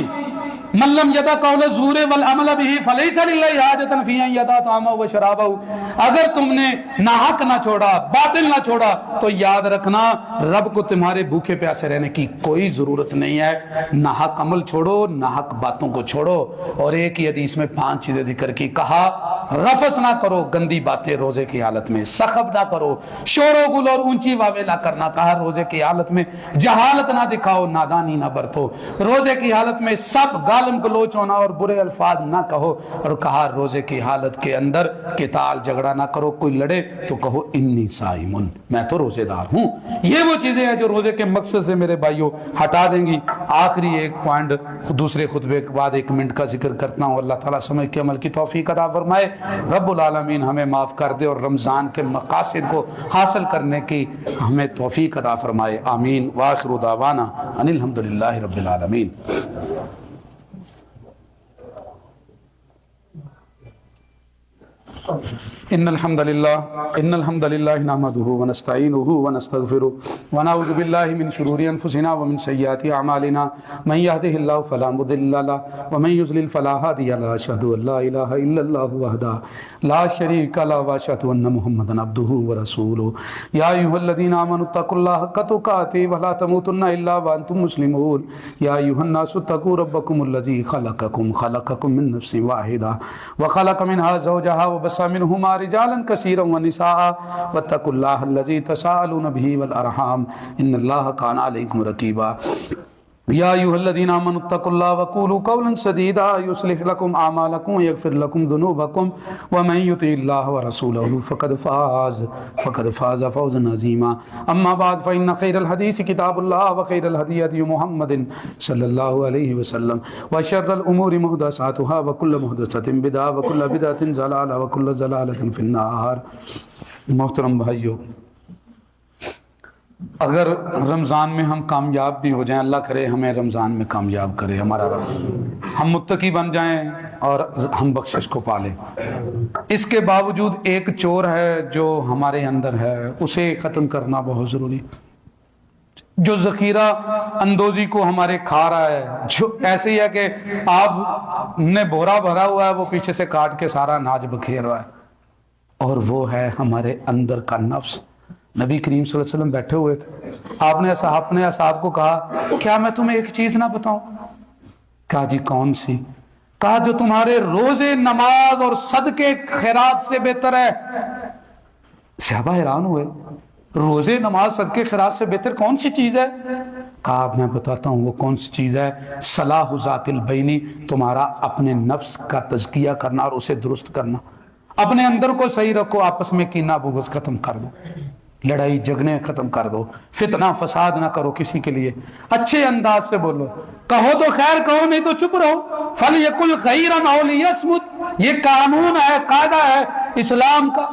من لم یدع قول الزور والعمل به فلیس للہ حاجۃ فی ان یدع طعامہ و شرابہ، اگر تم نے ناحق نہ چھوڑا، باطل نہ چھوڑا تو یاد رکھنا رب کو تمہارے بھوکے پیاسے رہنے کی کوئی ضرورت نہیں ہے۔ ناحق عمل چھوڑو، ناحق باتوں کو چھوڑو۔ اور ایک ہی حدیث میں 5 چیزیں ذکر کی، کہا رفث نہ کرو، گندی باتیں روزے کی حالت میں، سخب نہ کرو، شور و گل اور اونچی واویلا کرنا، کہا روزے کی حالت میں جہالت نہ دکھاؤ، نادانی نہ برتو، روزے کی حالت میں سب گالم گلوچ ہونا اور برے الفاظ نہ کہو، اور کہا روزے کی حالت کے اندر قتال جھگڑا نہ کرو، کوئی لڑے تو کہو انی صائمن، میں تو روزے دار ہوں۔ یہ وہ چیزیں ہیں جو روزے کے مقصد سے میرے بھائیوں ہٹا دیں گی۔ آخری ایک پوائنٹ دوسرے خطبے کے بعد 1 منٹ کا ذکر کرتا ہوں، اللہ تعالیٰ سمجھ کے عمل کی توفیق عطا فرمائے، رب العالمین ہمیں معاف کر دے اور رمضان کے مقاصد کو حاصل کرنے کی ہمیں توفیق عطا فرمائے، آمین۔ وآخر دعوانا ان الحمدللہ رب العالمین۔ ان الحمد للہ نحمده ونستعینه ونستغفره ونعوذ باللہ من شرور انفسنا ومن سیئات اعمالنا، من يهده اللہ فلا مضل له ومن يضلل فلا هادی له، اشهد ان لا الہ الا اللہ وحدہ لا شریک له واشهد ان محمدا عبده ورسوله۔ یا ایھا الذین آمنوا اتقوا اللہ حق تقاته ولا تموتن الا وانتم مسلمون۔ یا ایھا الناس اتقوا ربکم الذی خلقکم من نفس واحدہ وخلق منها زوجها وبث منهما رجالا كثيرا ونساء واتقوا الله الذي تساءلون به والارحام ان الله كان عليكم رقيبا۔ یا ایھا الذین آمنوا اتقوا اللہ وقولوا قولا سدیدا یصلح لکم اعمالکم ویغفر لکم ذنوبکم ومن یطع اللہ ورسولہ فقد فاز فوزا عظیما۔ اما بعد فإن خیر الحدیث کتاب اللہ وخیر الہدی ہدی محمد صلی اللہ علیہ وسلم وشر الامور محدثاتها وکل محدثۃ بدعہ وکل بدعۃ ضلالہ وکل ضلالۃ فی النار۔ محترم بھائیو، اگر رمضان میں ہم کامیاب بھی ہو جائیں، اللہ کرے ہمیں رمضان میں کامیاب کرے ہمارا رب، ہم متقی بن جائیں اور ہم بخشش کو پالیں، اس کے باوجود ایک چور ہے جو ہمارے اندر ہے، اسے ختم کرنا بہت ضروری، جو ذخیرہ اندوزی کو ہمارے کھا رہا ہے، جو ایسے ہی ہے کہ آپ نے بورا بھرا ہوا ہے، وہ پیچھے سے کاٹ کے سارا اناج بکھیر رہا ہے، اور وہ ہے ہمارے اندر کا نفس۔ نبی کریم صلی اللہ علیہ وسلم بیٹھے ہوئے تھے، آپ نے اپنے اصحاب کو کہا کیا میں تمہیں ایک چیز نہ بتاؤں؟ کہا جی کون سی؟ کہا جو تمہارے روزے، نماز اور صدقے خیرات سے بہتر ہے۔ صحابہ حیران ہوئے، روزے، نماز، صدقے خیرات سے بہتر کون سی چیز ہے؟ کہا میں بتاتا ہوں وہ کون سی چیز ہے، صلاح ذات البینی، تمہارا اپنے نفس کا تزکیہ کرنا اور اسے درست کرنا، اپنے اندر کو صحیح رکھو، آپس میں کینہ بغض ختم کر دو۔ لڑائی جھگڑے ختم کر دو، فتنہ فساد نہ کرو کسی کے لیے، اچھے انداز سے بولو، کہو تو خیر کہو، نہیں تو چپ رہو۔ فَلْيَقُلْ خَيْرًا أَوْ لِيَصْمُتْ، یہ قانون ہے، قاعدہ ہے اسلام کا،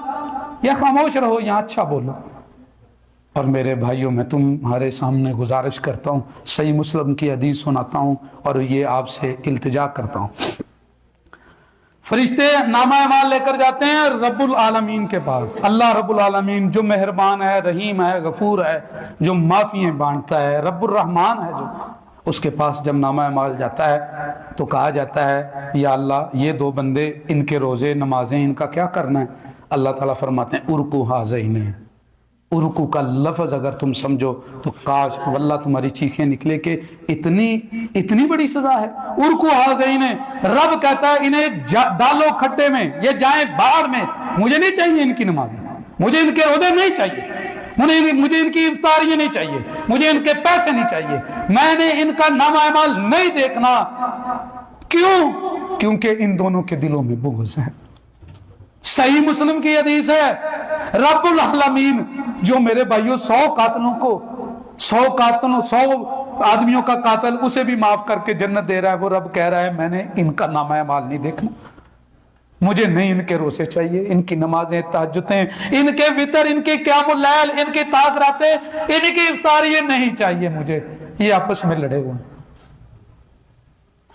یا خاموش رہو یا اچھا بولو۔ اور میرے بھائیوں، میں تمہارے سامنے گزارش کرتا ہوں، صحیح مسلم کی حدیث سناتا ہوں اور یہ آپ سے التجا کرتا ہوں۔ فرشتے نامہ اعمال لے کر جاتے ہیں رب العالمین کے پاس۔ اللہ رب العالمین جو مہربان ہے، رحیم ہے، غفور ہے، جو معافیاں بانٹتا ہے، رب الرحمان ہے، جو اس کے پاس جب نامہ اعمال جاتا ہے تو کہا جاتا ہے یا اللہ یہ دو بندے، ان کے روزے نمازیں ان کا کیا کرنا ہے؟ اللہ تعالیٰ فرماتے ہیں ارکو حاضین۔ ارکو کا لفظ اگر تم سمجھو تو کاش واللہ تمہاری چیخیں نکلے کہ اتنی بڑی سزا ہے۔ ارکو حاضین، رب کہتا ہے انہیں ڈالو کھڈے میں، یہ جائیں باڑ میں، مجھے نہیں چاہیے ان کی نمازیں، مجھے ان کے روزے نہیں چاہیے، مجھے ان کی افطاریاں نہیں چاہیے، مجھے ان کے پیسے نہیں چاہیے، میں نے ان کا نامہ اعمال نہیں دیکھنا۔ کیوں؟ کیونکہ ان دونوں کے دلوں میں بغض ہے۔ صحیح مسلم کی حدیث ہے، رب العالمین جو میرے بھائیوں 100 آدمیوں کا قاتل اسے بھی معاف کر کے جنت دے رہا ہے، وہ رب کہہ رہا ہے میں نے ان کا نامہ اعمال نہیں دیکھنا، مجھے نہیں ان کے روزے چاہیے، ان کی نمازیں، تہجدیں، ان کے وتر، ان کے قیام اللیل، ان کی تاغراتیں، ان کی افطاریاں نہیں چاہیے مجھے۔ یہ آپس میں لڑے ہوئے ہیں۔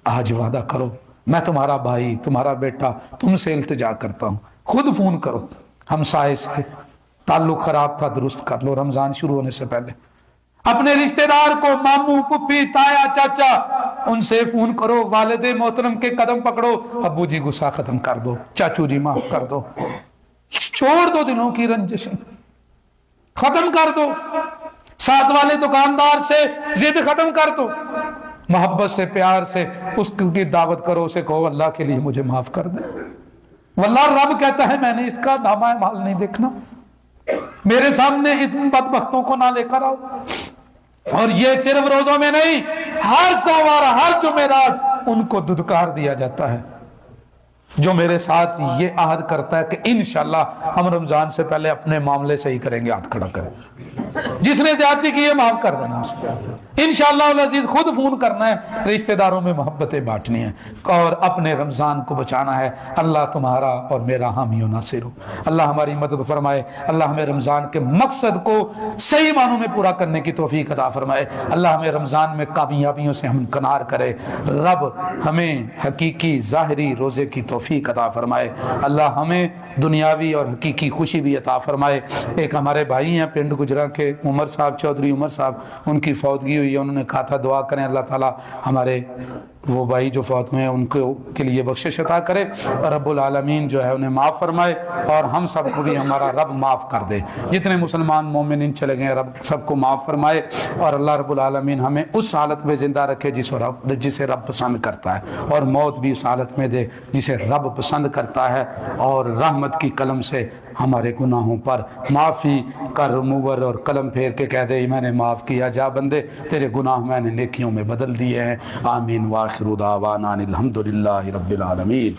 آج وعدہ کرو، میں تمہارا بھائی، تمہارا بیٹا، تم سے التجا کرتا ہوں، خود فون کرو، ہمسائے سے تعلق خراب تھا درست کر لو رمضان شروع ہونے سے پہلے، اپنے رشتہ دار کو، ماموں، پھپھی، تایا، چاچا، ان سے فون کرو، والد محترم کے قدم پکڑو، ابو جی غصہ ختم کر دو، چاچو جی معاف کر دو، چھوڑ دو دنوں کی رنجشیں، ختم کر دو، ساتھ والے دکاندار سے ضد ختم کر دو، محبت سے، پیار سے اس کی دعوت کرو، اسے کہو اللہ کے لیے مجھے معاف کر دے، واللہ رب کہتا ہے میں نے اس کا نامہ اعمال نہیں دیکھنا، میرے سامنے ان بدبختوں کو نہ لے کر آؤ۔ اور یہ صرف روزوں میں نہیں، ہر سوار، ہر جمعرات ان کو دھدکار دیا جاتا ہے۔ جو میرے ساتھ یہ عہد کرتا ہے کہ انشاءاللہ ہم رمضان سے پہلے اپنے معاملے صحیح کریں گے، ہاتھ کھڑا کریں۔ جس نے زیادتی کی ہے معاف کر دینا اسے، انشاءاللہ العزیز خود فون کرنا ہے، رشتہ داروں میں محبتیں بانٹنی ہیں اور اپنے رمضان کو بچانا ہے۔ اللہ تمہارا اور میرا حامی و ناصر ہو، اللہ ہماری مدد فرمائے، اللہ ہمیں رمضان کے مقصد کو صحیح معنوں میں پورا کرنے کی توفیق عطا فرمائے، اللہ ہمیں رمضان میں کامیابیوں سے ہمکنار کرے، رب ہمیں حقیقی ظاہری روزے کی توفیق عطا فرمائے، اللہ ہمیں دنیاوی اور حقیقی خوشی بھی عطا فرمائے۔ ایک ہمارے بھائی ہیں پنڈ گجرا کے عمر صاحب، چودھری عمر صاحب، ان کی فوتگی ہوئی ہے، انہوں نے کہا تھا دعا کریں اللہ تعالیٰ ہمارے وہ بھائی جو فوت ہوئے ہیں ان کے لیے بخشش عطا کرے، اور رب العالمین جو ہے انہیں معاف فرمائے، اور ہم سب کو بھی ہمارا رب معاف کر دے، جتنے مسلمان مومنین چلے گئے رب سب کو معاف فرمائے، اور اللہ رب العالمین ہمیں اس حالت میں زندہ رکھے جسے رب پسند کرتا ہے، اور موت بھی اس حالت میں دے جسے رب پسند کرتا ہے، اور رحمت کی قلم سے ہمارے گناہوں پر معافی کا رموور اور قلم پھیر کے کہہ دے میں نے معاف کیا، جا بندے تیرے گناہ میں نے نیکیوں میں بدل دیے ہیں۔ آمین۔ وآخر دعوانا الحمدللہ رب العالمین۔